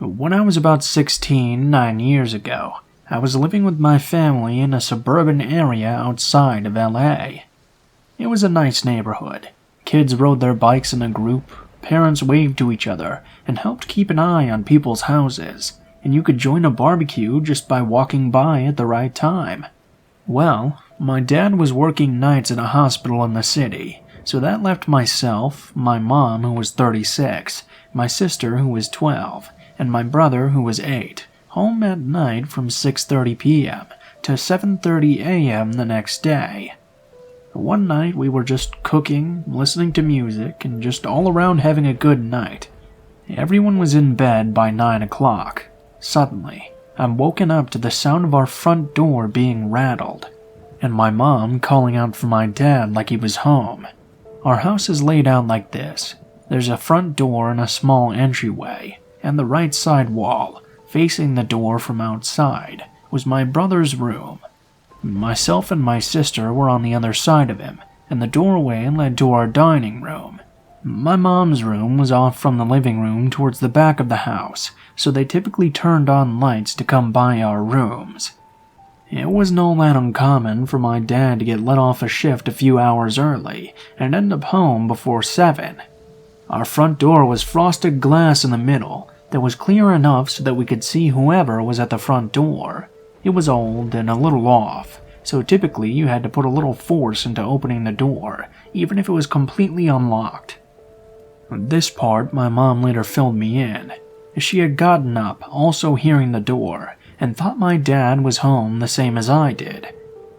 When I was about 16, 9 years ago, I was living with my family in a suburban area outside of LA. It was a nice neighborhood. Kids rode their bikes in a group, parents waved to each other, and helped keep an eye on people's houses, and you could join a barbecue just by walking by at the right time. Well, my dad was working nights at a hospital in the city, so that left myself, my mom who was 36, my sister who was 12, and my brother who was 8, home at night from 6:30 p.m. to 7:30 a.m. the next day. One night we were just cooking, listening to music, and just all around having a good night. Everyone was in bed by 9 o'clock. Suddenly, I'm woken up to the sound of our front door being rattled, and my mom calling out for my dad like he was home. Our house is laid out like this. There's a front door and a small entryway, and the right side wall, facing the door from outside, was my brother's room. Myself and my sister were on the other side of him, and the doorway led to our dining room. My mom's room was off from the living room towards the back of the house, so they typically turned on lights to come by our rooms. It wasn't all that uncommon for my dad to get let off a shift a few hours early and end up home before 7. Our front door was frosted glass in the middle that was clear enough so that we could see whoever was at the front door. It was old and a little off, so typically you had to put a little force into opening the door, even if it was completely unlocked. This part my mom later filled me in. She had gotten up, also hearing the door, and thought my dad was home the same as I did.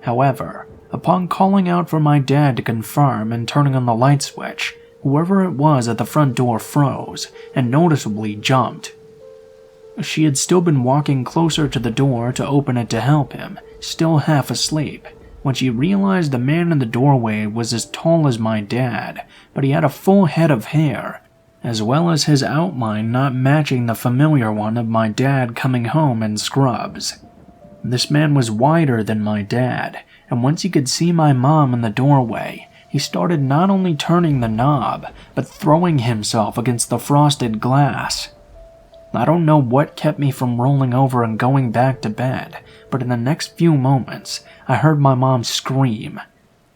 However, upon calling out for my dad to confirm and turning on the light switch, whoever it was at the front door froze and noticeably jumped. She had still been walking closer to the door to open it to help him, still half asleep, when she realized the man in the doorway was as tall as my dad, but he had a full head of hair, as well as his outline not matching the familiar one of my dad coming home in scrubs. This man was wider than my dad, and once he could see my mom in the doorway, he started not only turning the knob, but throwing himself against the frosted glass. I don't know what kept me from rolling over and going back to bed, but in the next few moments, I heard my mom scream.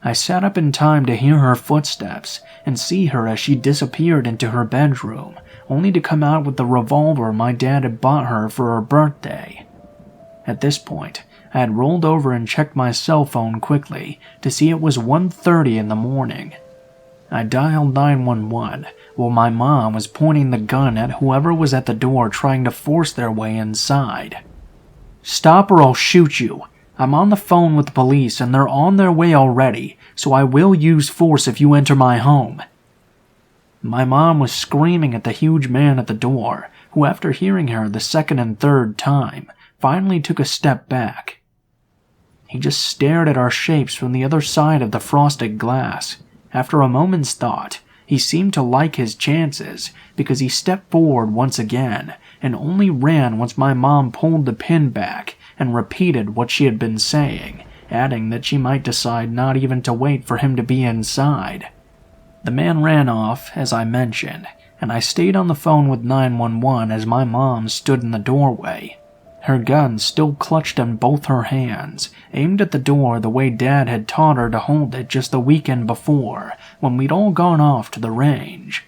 I sat up in time to hear her footsteps and see her as she disappeared into her bedroom, only to come out with the revolver my dad had bought her for her birthday. At this point, I had rolled over and checked my cell phone quickly to see it was 1:30 in the morning. I dialed 911 while my mom was pointing the gun at whoever was at the door trying to force their way inside. "Stop or I'll shoot you. I'm on the phone with the police and they're on their way already, so I will use force if you enter my home." My mom was screaming at the huge man at the door, who after hearing her the second and third time, finally took a step back. He just stared at our shapes from the other side of the frosted glass. After a moment's thought, he seemed to like his chances because he stepped forward once again and only ran once my mom pulled the pin back and repeated what she had been saying, adding that she might decide not even to wait for him to be inside. The man ran off, as I mentioned, and I stayed on the phone with 911 as my mom stood in the doorway. Her gun still clutched in both her hands, aimed at the door the way Dad had taught her to hold it just the weekend before, when we'd all gone off to the range.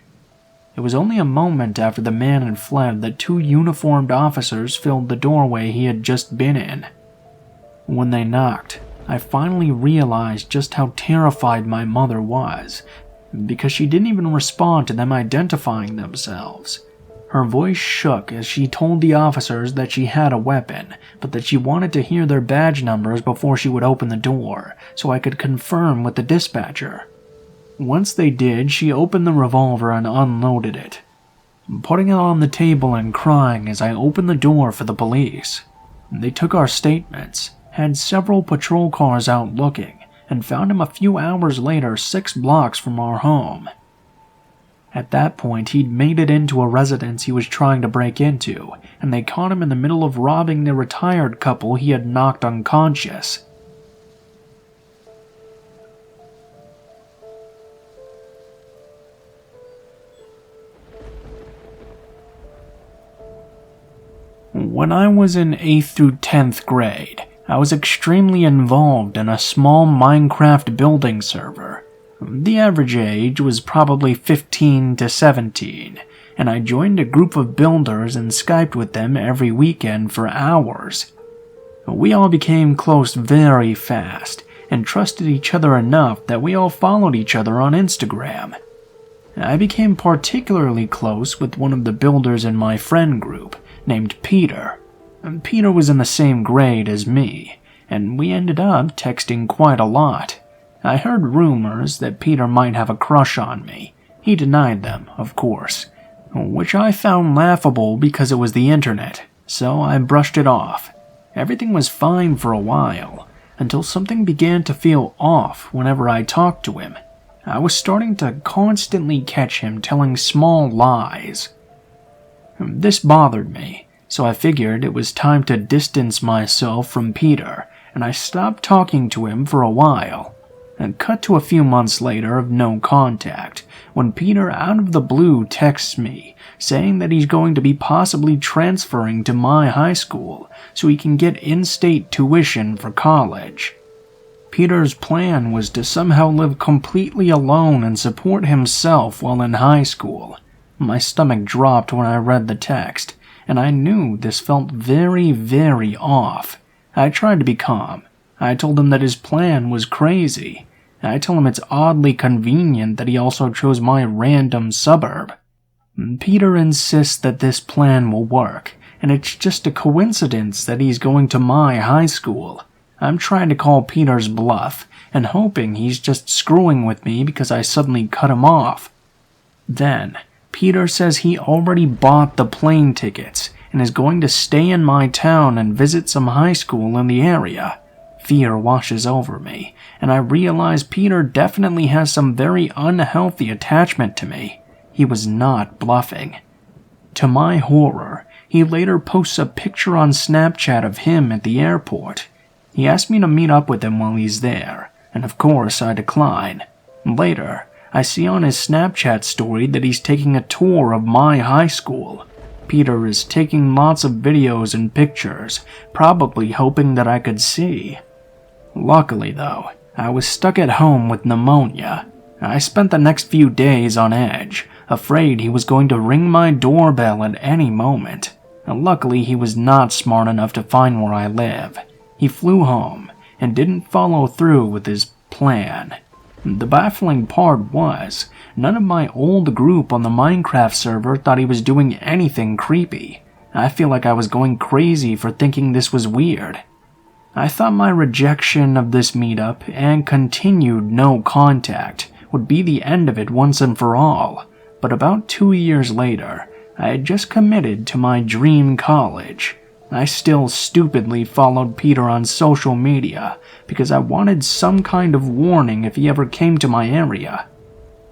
It was only a moment after the man had fled that 2 uniformed officers filled the doorway he had just been in. When they knocked, I finally realized just how terrified my mother was, because she didn't even respond to them identifying themselves. Her voice shook as she told the officers that she had a weapon, but that she wanted to hear their badge numbers before she would open the door, so I could confirm with the dispatcher. Once they did, she opened the revolver and unloaded it, putting it on the table and crying as I opened the door for the police. They took our statements, had several patrol cars out looking, and found him a few hours later 6 blocks from our home. At that point, he'd made it into a residence he was trying to break into, and they caught him in the middle of robbing the retired couple he had knocked unconscious. When I was in 8th through 10th grade, I was extremely involved in a small Minecraft building server. The average age was probably 15 to 17, and I joined a group of builders and Skyped with them every weekend for hours. We all became close very fast, and trusted each other enough that we all followed each other on Instagram. I became particularly close with one of the builders in my friend group, named Peter. Peter was in the same grade as me, and we ended up texting quite a lot. I heard rumors that Peter might have a crush on me. He denied them, of course, which I found laughable because it was the internet, so I brushed it off. Everything was fine for a while, until something began to feel off whenever I talked to him. I was starting to constantly catch him telling small lies. This bothered me, so I figured it was time to distance myself from Peter, and I stopped talking to him for a while. And cut to a few months later of no contact, when Peter out of the blue texts me, saying that he's going to be possibly transferring to my high school so he can get in-state tuition for college. Peter's plan was to somehow live completely alone and support himself while in high school. My stomach dropped when I read the text, and I knew this felt very, very off. I tried to be calm. I told him that his plan was crazy. I told him it's oddly convenient that he also chose my random suburb. Peter insists that this plan will work, and it's just a coincidence that he's going to my high school. I'm trying to call Peter's bluff, and hoping he's just screwing with me because I suddenly cut him off. Then, Peter says he already bought the plane tickets, and is going to stay in my town and visit some high school in the area. Fear washes over me, and I realize Peter definitely has some very unhealthy attachment to me. He was not bluffing. To my horror, he later posts a picture on Snapchat of him at the airport. He asked me to meet up with him while he's there, and of course I decline. Later, I see on his Snapchat story that he's taking a tour of my high school. Peter is taking lots of videos and pictures, probably hoping that I could see. Luckily though, I was stuck at home with pneumonia. I spent the next few days on edge, afraid he was going to ring my doorbell at any moment. Luckily he was not smart enough to find where I live. He flew home and didn't follow through with his plan. The baffling part was, none of my old group on the Minecraft server thought he was doing anything creepy. I feel like I was going crazy for thinking this was weird. I thought my rejection of this meetup and continued no contact would be the end of it once and for all, but about 2 years later, I had just committed to my dream college. I still stupidly followed Peter on social media because I wanted some kind of warning if he ever came to my area.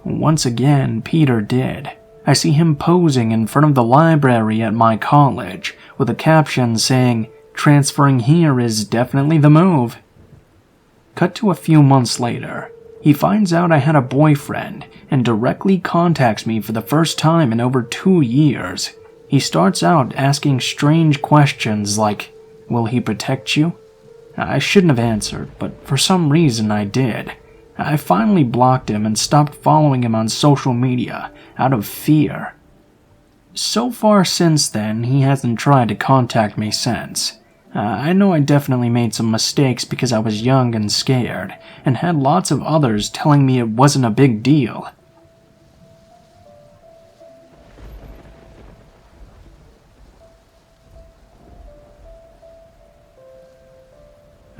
Once again, Peter did. I see him posing in front of the library at my college with a caption saying, "Transferring here is definitely the move." Cut to a few months later, he finds out I had a boyfriend and directly contacts me for the first time in over 2 years. He starts out asking strange questions like, "Will he protect you?" I shouldn't have answered, but for some reason I did. I finally blocked him and stopped following him on social media out of fear. So far since then, he hasn't tried to contact me since. I know I definitely made some mistakes because I was young and scared, and had lots of others telling me it wasn't a big deal.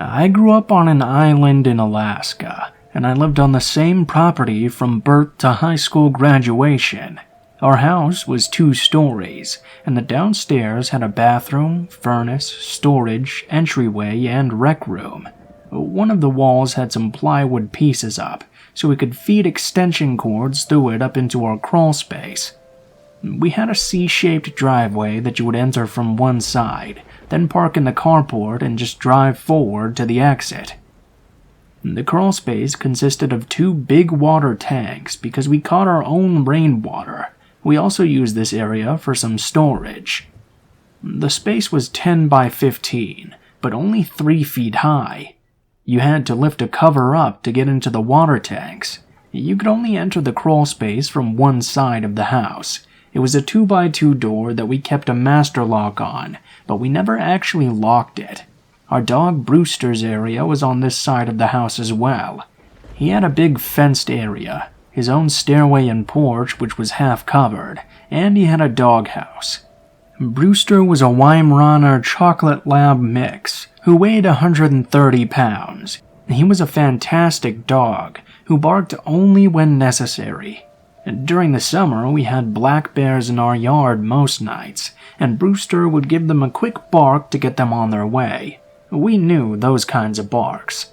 I grew up on an island in Alaska, and I lived on the same property from birth to high school graduation. Our house was 2 stories, and the downstairs had a bathroom, furnace, storage, entryway, and rec room. One of the walls had some plywood pieces up, so we could feed extension cords through it up into our crawl space. We had a C-shaped driveway that you would enter from one side, then park in the carport and just drive forward to the exit. The crawl space consisted of 2 big water tanks because we caught our own rainwater. We also used this area for some storage. The space was 10 by 15, but only 3 feet high. You had to lift a cover up to get into the water tanks. You could only enter the crawl space from one side of the house. It was a 2x2 door that we kept a master lock on, but we never actually locked it. Our dog Brewster's area was on this side of the house as well. He had a big fenced area, his own stairway and porch which was half covered, and he had a doghouse. Brewster was a Weimaraner chocolate lab mix who weighed 130 pounds. He was a fantastic dog who barked only when necessary. During the summer, we had black bears in our yard most nights, and Brewster would give them a quick bark to get them on their way. We knew those kinds of barks.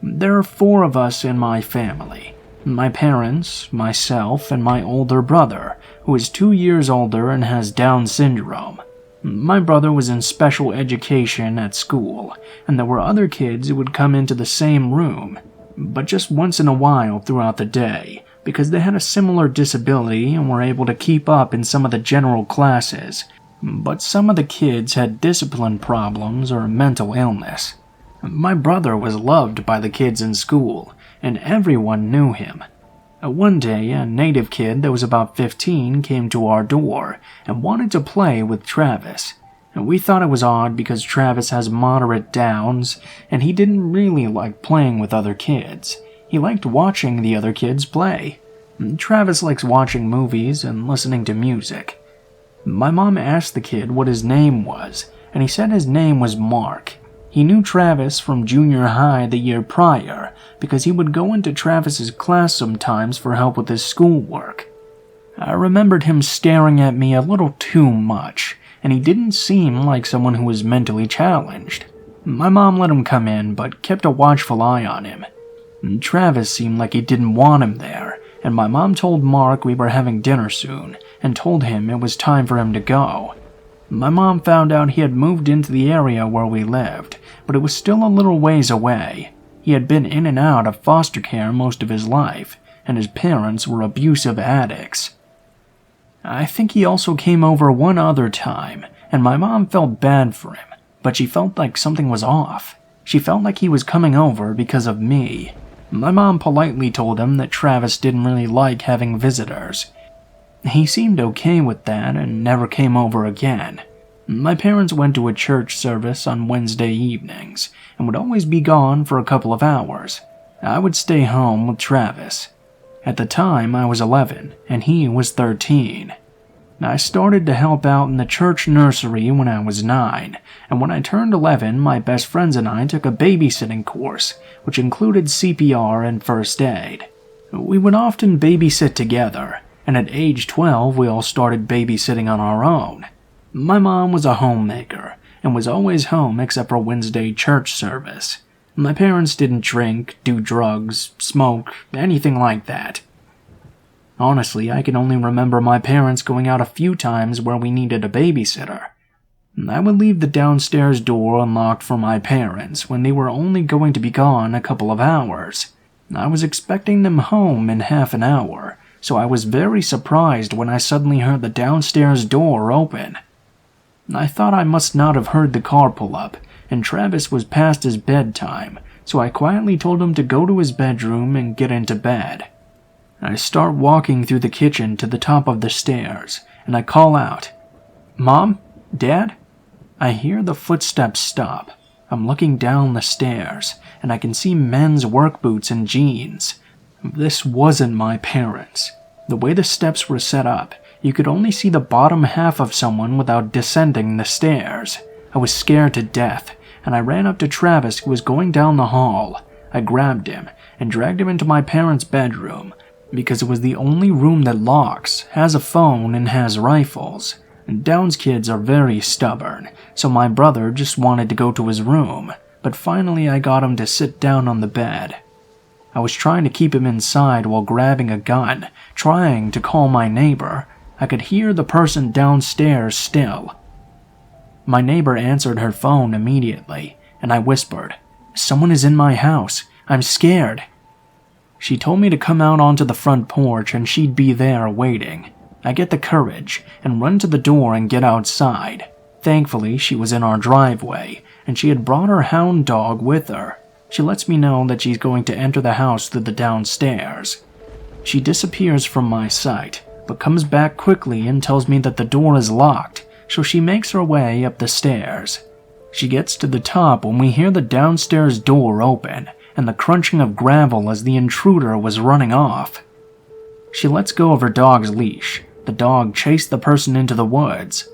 There are 4 of us in my family. My parents, myself, and my older brother, who is 2 years older and has Down syndrome. My brother was in special education at school, and there were other kids who would come into the same room, but just once in a while throughout the day, because they had a similar disability and were able to keep up in some of the general classes, but some of the kids had discipline problems or mental illness. My brother was loved by the kids in school, and everyone knew him. One day, a native kid that was about 15 came to our door and wanted to play with Travis. We thought it was odd because Travis has moderate Downs, and he didn't really like playing with other kids. He liked watching the other kids play. Travis likes watching movies and listening to music. My mom asked the kid what his name was, and he said his name was Mark. He knew Travis from junior high the year prior because he would go into Travis's class sometimes for help with his schoolwork. I remembered him staring at me a little too much, and he didn't seem like someone who was mentally challenged. My mom let him come in but kept a watchful eye on him. Travis seemed like he didn't want him there, and my mom told Mark we were having dinner soon and told him it was time for him to go. My mom found out he had moved into the area where we lived, but it was still a little ways away. He had been in and out of foster care most of his life, and his parents were abusive addicts. I think he also came over one other time, and my mom felt bad for him, but she felt like something was off. She felt like he was coming over because of me. My mom politely told him that Travis didn't really like having visitors. He seemed okay with that and never came over again. My parents went to a church service on Wednesday evenings and would always be gone for a couple of hours. I would stay home with Travis. At the time, I was 11 and he was 13. I started to help out in the church nursery when I was 9, and when I turned 11, my best friends and I took a babysitting course, which included CPR and first aid. We would often babysit together, and at age 12 we all started babysitting on our own. My mom was a homemaker, and was always home except for Wednesday church service. My parents didn't drink, do drugs, smoke, anything like that. Honestly, I can only remember my parents going out a few times where we needed a babysitter. I would leave the downstairs door unlocked for my parents when they were only going to be gone a couple of hours. I was expecting them home in half an hour, so I was very surprised when I suddenly heard the downstairs door open. I thought I must not have heard the car pull up, and Travis was past his bedtime, so I quietly told him to go to his bedroom and get into bed. I start walking through the kitchen to the top of the stairs, and I call out, "Mom? Dad?" I hear the footsteps stop. I'm looking down the stairs, and I can see men's work boots and jeans. This wasn't my parents. The way the steps were set up, you could only see the bottom half of someone without descending the stairs. I was scared to death, and I ran up to Travis, who was going down the hall. I grabbed him and dragged him into my parents' bedroom, because it was the only room that locks, has a phone, and has rifles. Downs kids are very stubborn, so my brother just wanted to go to his room, but finally I got him to sit down on the bed. I was trying to keep him inside while grabbing a gun, trying to call my neighbor. I could hear the person downstairs still. My neighbor answered her phone immediately, and I whispered, "Someone is in my house. I'm scared." She told me to come out onto the front porch and she'd be there waiting. I get the courage and run to the door and get outside. Thankfully, she was in our driveway, and she had brought her hound dog with her. She lets me know that she's going to enter the house through the downstairs. She disappears from my sight, but comes back quickly and tells me that the door is locked, so she makes her way up the stairs. She gets to the top when we hear the downstairs door open and the crunching of gravel as the intruder was running off. She lets go of her dog's leash. The dog chased the person into the woods.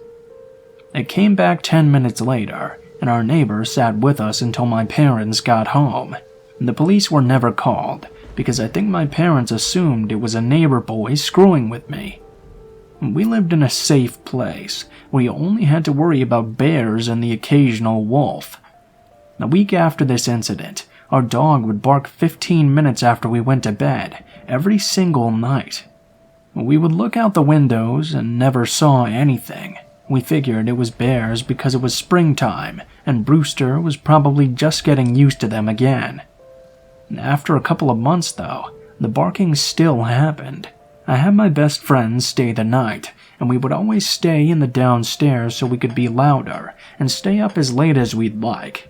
It came back 10 minutes later, and our neighbor sat with us until my parents got home. The police were never called, because I think my parents assumed it was a neighbor boy screwing with me. We lived in a safe place, where you only had to worry about bears and the occasional wolf. A week after this incident, our dog would bark 15 minutes after we went to bed, every single night. We would look out the windows and never saw anything. We figured it was bears because it was springtime, and Brewster was probably just getting used to them again. After a couple of months, though, the barking still happened. I had my best friend stay the night, and we would always stay in the downstairs so we could be louder and stay up as late as we'd like.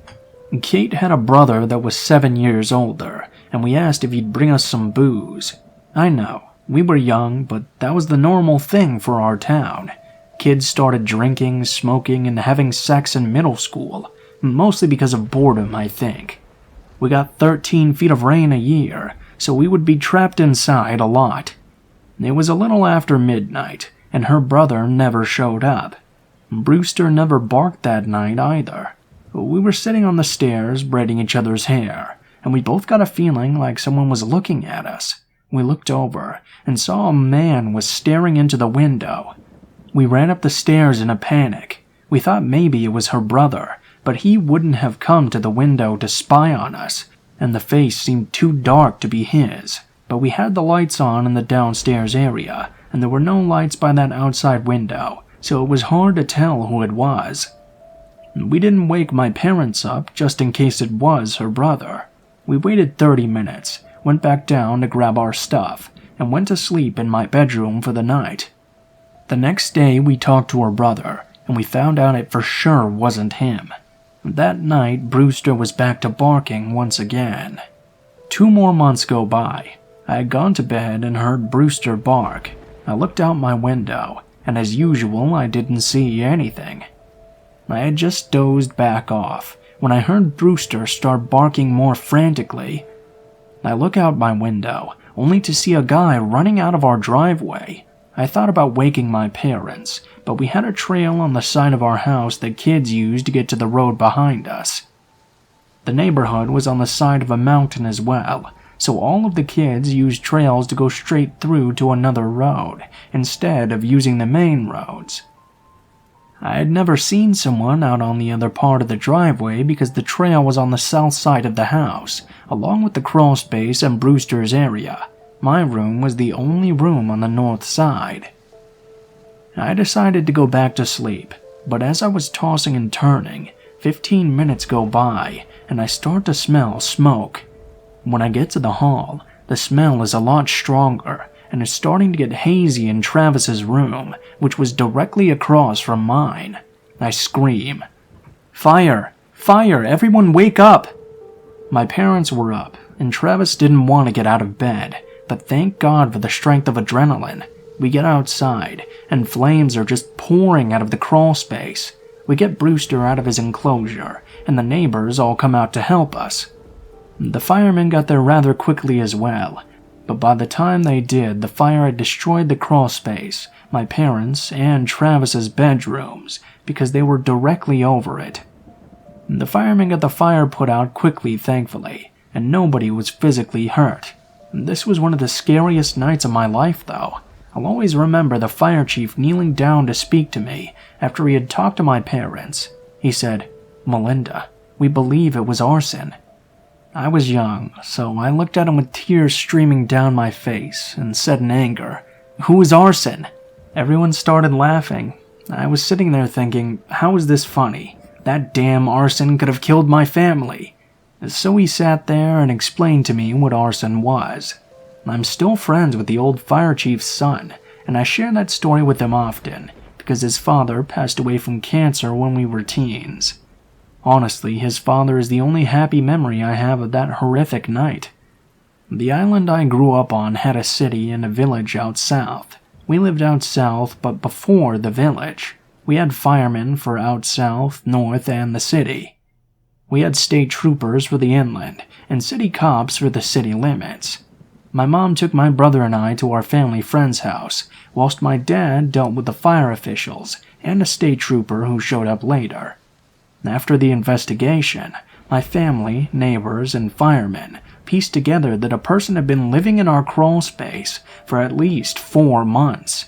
Kate had a brother that was 7 years older, and we asked if he'd bring us some booze. I know, we were young, but that was the normal thing for our town. Kids started drinking, smoking, and having sex in middle school, mostly because of boredom, I think. We got 13 feet of rain a year, so we would be trapped inside a lot. It was a little after midnight, and her brother never showed up. Brewster never barked that night either. We were sitting on the stairs, braiding each other's hair, and we both got a feeling like someone was looking at us. We looked over and saw a man was staring into the window. We ran up the stairs in a panic. We thought maybe it was her brother, but he wouldn't have come to the window to spy on us, and the face seemed too dark to be his. But we had the lights on in the downstairs area, and there were no lights by that outside window, so it was hard to tell who it was. We didn't wake my parents up just in case it was her brother. We waited 30 minutes, went back down to grab our stuff, and went to sleep in my bedroom for the night. The next day we talked to her brother, and we found out it for sure wasn't him. That night, Brewster was back to barking once again. 2 more months go by. I had gone to bed and heard Brewster bark. I looked out my window, and as usual, I didn't see anything. I had just dozed back off when I heard Brewster start barking more frantically. I look out my window, only to see a guy running out of our driveway. I thought about waking my parents, but we had a trail on the side of our house that kids used to get to the road behind us. The neighborhood was on the side of a mountain as well, so all of the kids used trails to go straight through to another road, instead of using the main roads. I had never seen someone out on the other part of the driveway because the trail was on the south side of the house, along with the crawl space and Brewster's area. My room was the only room on the north side. I decided to go back to sleep, but as I was tossing and turning, 15 minutes go by, and I start to smell smoke. When I get to the hall, the smell is a lot stronger, and it's starting to get hazy in Travis's room, which was directly across from mine. I scream, "Fire! Fire! Everyone wake up!" My parents were up, and Travis didn't want to get out of bed, but thank God for the strength of adrenaline. We get outside, and flames are just pouring out of the crawl space. We get Brewster out of his enclosure, and the neighbors all come out to help us. The firemen got there rather quickly as well, but by the time they did, the fire had destroyed the crawl space, my parents', and Travis's bedrooms, because they were directly over it. The firemen got the fire put out quickly, thankfully, and nobody was physically hurt. This was one of the scariest nights of my life, though. I'll always remember the fire chief kneeling down to speak to me after he had talked to my parents. He said, "Melinda, we believe it was arson." I was young, so I looked at him with tears streaming down my face and said in anger, "Who is Arson?" Everyone started laughing. I was sitting there thinking, how is this funny? That damn Arson could have killed my family. So he sat there and explained to me what arson was. I'm still friends with the old fire chief's son, and I share that story with him often, because his father passed away from cancer when we were teens. Honestly, his father is the only happy memory I have of that horrific night. The island I grew up on had a city and a village out south. We lived out south, but before the village. We had firemen for out south, north, and the city. We had state troopers for the inland, and city cops for the city limits. My mom took my brother and I to our family friend's house, whilst my dad dealt with the fire officials and a state trooper who showed up later. After the investigation, my family, neighbors, and firemen pieced together that a person had been living in our crawl space for at least 4 months.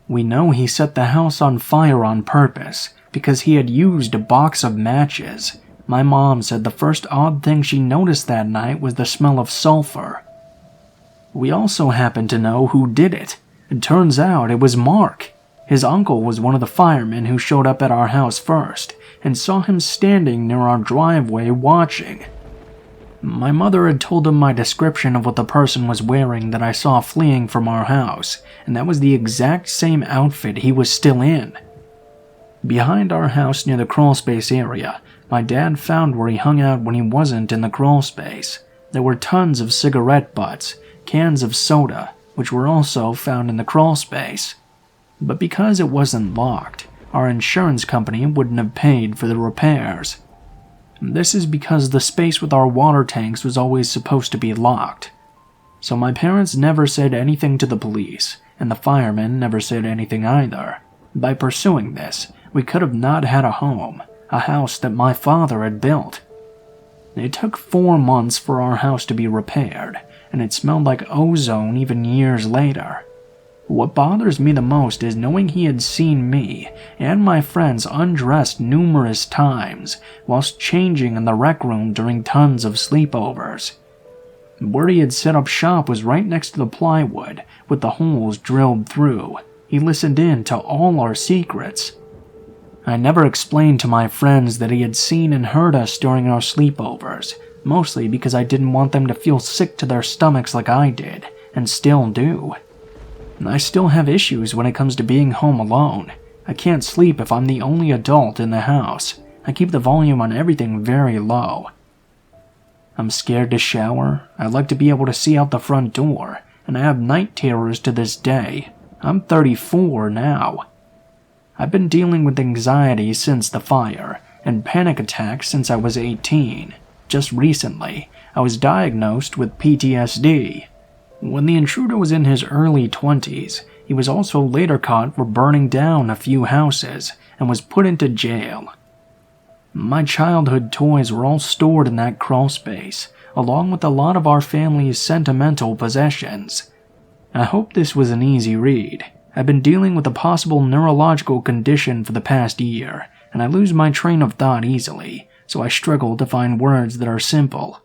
We know he set the house on fire on purpose because he had used a box of matches. My mom said the first odd thing she noticed that night was the smell of sulfur. We also happened to know who did it. It turns out it was Mark. His uncle was one of the firemen who showed up at our house first and saw him standing near our driveway watching. My mother had told him my description of what the person was wearing that I saw fleeing from our house, and that was the exact same outfit he was still in. Behind our house near the crawlspace area, my dad found where he hung out when he wasn't in the crawlspace. There were tons of cigarette butts, cans of soda, which were also found in the crawlspace. But because it wasn't locked, our insurance company wouldn't have paid for the repairs. This is because the space with our water tanks was always supposed to be locked. So my parents never said anything to the police, and the firemen never said anything either. By pursuing this, we could have not had a home, a house that my father had built. It took 4 months for our house to be repaired, and it smelled like ozone even years later. What bothers me the most is knowing he had seen me and my friends undressed numerous times whilst changing in the rec room during tons of sleepovers. Where he had set up shop was right next to the plywood, with the holes drilled through. He listened in to all our secrets. I never explained to my friends that he had seen and heard us during our sleepovers, mostly because I didn't want them to feel sick to their stomachs like I did, and still do. I still have issues when it comes to being home alone. I can't sleep if I'm the only adult in the house. I keep the volume on everything very low. I'm scared to shower. I like to be able to see out the front door, and I have night terrors to this day. I'm 34 now. I've been dealing with anxiety since the fire, and panic attacks since I was 18. Just recently, I was diagnosed with PTSD. When the intruder was in his early 20s, he was also later caught for burning down a few houses and was put into jail. My childhood toys were all stored in that crawl space, along with a lot of our family's sentimental possessions. I hope this was an easy read. I've been dealing with a possible neurological condition for the past year, and I lose my train of thought easily, so I struggle to find words that are simple.